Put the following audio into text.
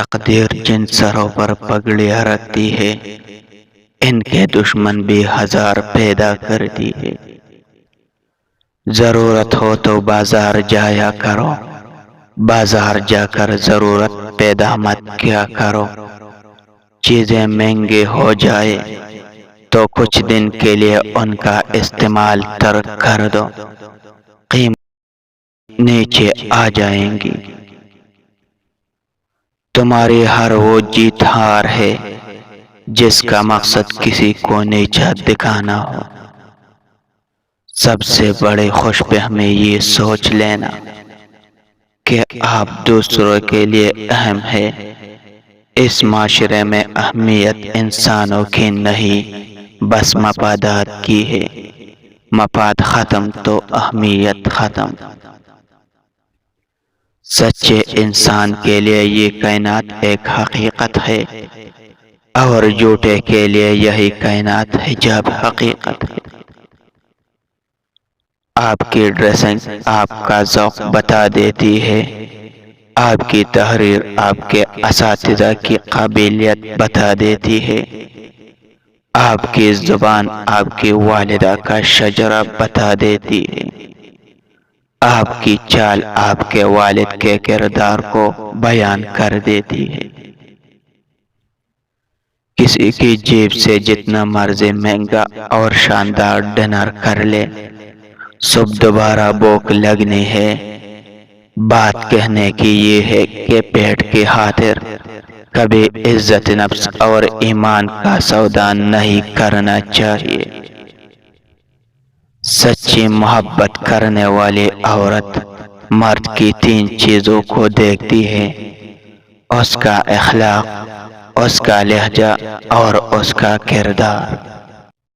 تقدیر جن سروں پر پگڑیاں رکھتی ہے، ان کے دشمن بھی ہزار پیدا کرتی ہے۔ ضرورت ہو تو بازار جایا کرو، بازار جا کر ضرورت پیدا مت کیا کرو۔ چیزیں مہنگی ہو جائے تو کچھ دن کے لیے ان کا استعمال ترک کر دو، قیمت نیچے آ جائیں گی۔ تمہاری ہر وہ جیت ہار ہے جس کا مقصد کسی کو نیچا دکھانا ہو۔ سب سے بڑے خوش فہمی یہ سوچ لینا کہ آپ دوسروں کے لیے اہم ہے۔ اس معاشرے میں اہمیت انسانوں کی نہیں، بس مفادات کی ہے۔ مفاد ختم تو اہمیت ختم۔ سچے انسان کے لیے یہ کائنات ایک حقیقت ہے، اور جھوٹے کے لیے یہی کائنات حجاب حقیقت ہے۔ آپ کی ڈریسنگ آپ کا ذوق بتا دیتی ہے، آپ کی تحریر آپ کے اساتذہ کی قابلیت بتا دیتی ہے، آپ کی زبان آپ کی والدہ کا شجرہ بتا دیتی ہے، آپ کی چال آپ کے والد کے کردار کو بیان کر دیتی ہے۔ کسی کی جیب سے جتنا مرضی مہنگا اور شاندار ڈنر کر لے، صبح دوبارہ بھوک لگنی ہے۔ بات کہنے کی یہ ہے کہ پیٹ کی خاطر کبھی عزت نفس اور ایمان کا سودا نہیں کرنا چاہیے۔ سچی محبت کرنے والی عورت مرد کی 3 چیزوں کو دیکھتی ہے: اس کا اخلاق، اس کا لہجہ اور اس کا کردار۔